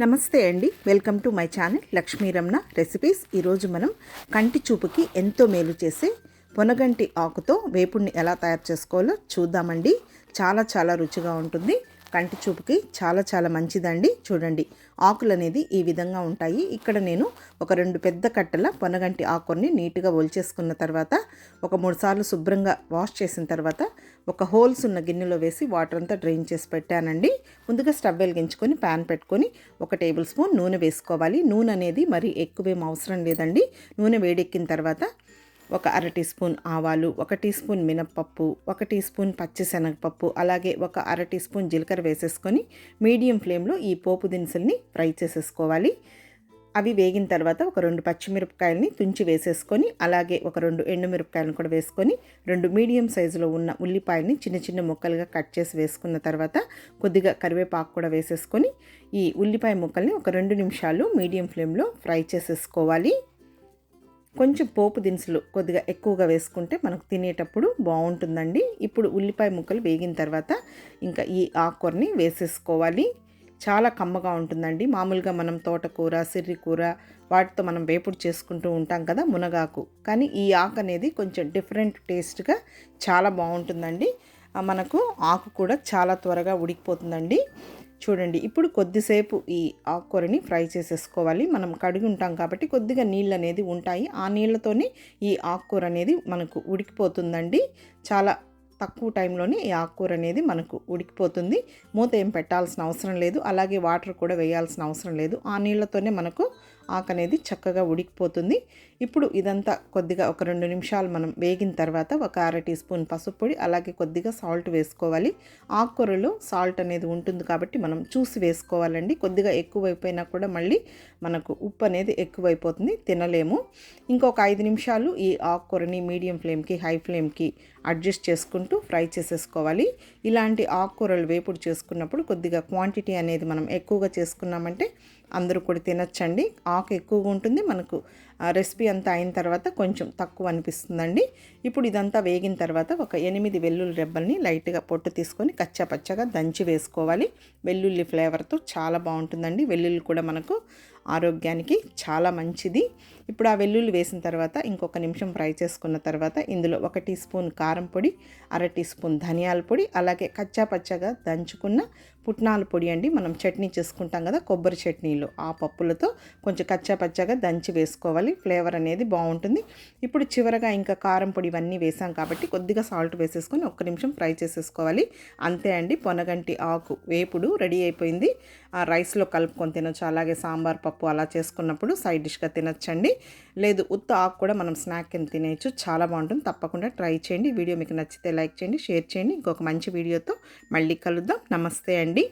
నమస్తే అండి, welcome to my channel Lakshmi Ramana recipes. ఈరోజు మనం కంటి చూపుకి ఎంతో మేలు చేసే పొనగంటి ఆకుతో వేపుడిని ఎలా తయారు చేసుకోవాలో చూద్దామండి. చాలా రుచిగా ఉంటుంది. కంటి చూపుకి చాలా మంచిదండి. చూడండి, ఆకులు అనేది ఈ విధంగా ఉంటాయి. ఇక్కడ నేను ఒక 2 పెద్ద కట్టల పొనగంటి ఆకుని నీట్గా ఒలిచేసుకున్న తర్వాత ఒక 3 సార్లు శుభ్రంగా వాష్ చేసిన తర్వాత ఒక హోల్స్ ఉన్న గిన్నెలో వేసి వాటర్ అంతా డ్రైన్ చేసి పెట్టానండి. ముందుగా స్టవ్ వెలిగించుకొని ప్యాన్ పెట్టుకొని 1 టేబుల్ స్పూన్ నూనె వేసుకోవాలి. నూనె అనేది మరి ఎక్కువేం అవసరం లేదండి. నూనె వేడెక్కిన తర్వాత ఒక 1/2 టీ స్పూన్ ఆవాలు, 1 టీ స్పూన్ మినప్పప్పు, 1 టీ స్పూన్ పచ్చిశనగపప్పు, అలాగే ఒక 1/2 టీ స్పూన్ జీలకర్ర వేసేసుకొని మీడియం ఫ్లేమ్లో ఈ పోపు దినుసుల్ని ఫ్రై చేసేసుకోవాలి. అవి వేగిన తర్వాత ఒక 2 పచ్చిమిరపకాయలని తుంచి వేసేసుకొని, అలాగే ఒక 2 ఎండుమిరపకాయలను కూడా వేసుకొని 2 మీడియం సైజులో ఉన్న ఉల్లిపాయలని చిన్న ముక్కలుగా కట్ చేసి వేసుకున్న తర్వాత కొద్దిగా కరివేపాకు కూడా వేసేసుకొని ఈ ఉల్లిపాయ ముక్కల్ని ఒక 2 నిమిషాలు మీడియం ఫ్లేమ్లో ఫ్రై చేసేసుకోవాలి. కొంచెం పోపు దినుసులు కొద్దిగా ఎక్కువగా వేసుకుంటే మనకు తినేటప్పుడు బాగుంటుందండి. ఇప్పుడు ఉల్లిపాయ ముక్కలు వేగిన తర్వాత ఇంకా ఈ ఆకుకూరని వేసేసుకోవాలి. చాలా కమ్మగా ఉంటుందండి. మామూలుగా మనం తోటకూర, సిర్రికూర వాటితో మనం వేపుడు చేసుకుంటూ ఉంటాం కదా, మునగాకు. కానీ ఈ ఆకు అనేది కొంచెం డిఫరెంట్ టేస్ట్గా చాలా బాగుంటుందండి. మనకు ఆకు కూడా చాలా త్వరగా ఉడికిపోతుందండి. చూడండి, ఇప్పుడు కొద్దిసేపు ఈ ఆకుకూరని ఫ్రై చేసేసుకోవాలి. మనం కడిగి ఉంటాం కాబట్టి కొద్దిగా నీళ్ళు అనేది ఉంటాయి. ఆ నీళ్ళతోనే ఈ ఆకుకూర అనేది మనకు ఉడికిపోతుందండి. చాలా తక్కువ టైంలోనే ఈ ఆకుకూర అనేది మనకు ఉడికిపోతుంది. మూత ఏం పెట్టాల్సిన అవసరం లేదు, అలాగే వాటర్ కూడా వేయాల్సిన అవసరం లేదు. ఆ నీళ్ళతోనే మనకు ఆకు అనేది చక్కగా ఉడికిపోతుంది. ఇప్పుడు ఇదంతా కొద్దిగా ఒక 2 నిమిషాలు మనం వేగిన తర్వాత ఒక 1/2 టీ స్పూన్ పసుపు పొడి, అలాగే కొద్దిగా సాల్ట్ వేసుకోవాలి. ఆకుకూరలో సాల్ట్ అనేది ఉంటుంది కాబట్టి మనం చూసి వేసుకోవాలండి. కొద్దిగా ఎక్కువైపోయినా కూడా మళ్ళీ మనకు ఉప్పు అనేది ఎక్కువైపోతుంది, తినలేము. ఇంకొక 5 నిమిషాలు ఈ ఆకుకూరని మీడియం ఫ్లేమ్కి హై ఫ్లేమ్కి అడ్జస్ట్ చేసుకుంటూ ఫ్రై చేసేసుకోవాలి. ఇలాంటి ఆకుకూరలు వేపుడు చేసుకున్నప్పుడు కొద్దిగా క్వాంటిటీ అనేది మనం ఎక్కువగా చేసుకున్నామంటే అందరూ కూడా తినచ్చండి. ఆకు ఎక్కువగా ఉంటుంది, మనకు రెసిపీ అంతా అయిన తర్వాత కొంచెం తక్కువ అనిపిస్తుందండి. ఇప్పుడు ఇదంతా వేగిన తర్వాత ఒక 8 వెల్లుల్లి రెబ్బల్ని లైట్గా పొట్టు తీసుకొని కచ్చాపచ్చగా దంచి వేసుకోవాలి. వెల్లుల్లి ఫ్లేవర్తో చాలా బాగుంటుందండి. వెల్లుల్లి కూడా మనకు ఆరోగ్యానికి చాలా మంచిది. ఇప్పుడు ఆ వెల్లుల్లి వేసిన తర్వాత ఇంకొక నిమిషం ఫ్రై చేసుకున్న తర్వాత ఇందులో 1 టీ స్పూన్ కారం పొడి, 1/2 టీ స్పూన్ ధనియాల పొడి, అలాగే కచ్చాపచ్చగా దంచుకున్న పుట్నాల పొడి అండి. మనం చట్నీ చేసుకుంటాం కదా, కొబ్బరి చట్నీలు, ఆ పప్పులతో కొంచెం కచ్చాపచ్చగా దంచి వేసుకోవాలి. ఫ్లేవర్ అనేది బాగుంటుంది. ఇప్పుడు చివరగా ఇంకా కారం పొడి ఇవన్నీ వేసాం కాబట్టి కొద్దిగా సాల్ట్ వేసేసుకొని 1 నిమిషం ఫ్రై చేసేసుకోవాలి. అంతే అండి, పొనగంటి ఆకు వేపుడు రెడీ అయిపోయింది. రైస్లో కలుపుకొని తినొచ్చు, అలాగే సాంబార్ పప్పు అలా చేసుకున్నప్పుడు సైడ్ డిష్గా తినొచ్చండి. లేదు ఉత్త ఆకు కూడా మనం స్నాక్ కింద తినేయచ్చు. చాలా బాగుంటుంది. తప్పకుండా ట్రై చేయండి. వీడియో మీకు నచ్చితే లైక్ చేయండి, షేర్ చేయండి. ఇంకొక మంచి వీడియోతో మళ్ళీ కలుద్దాం. నమస్తే అండి.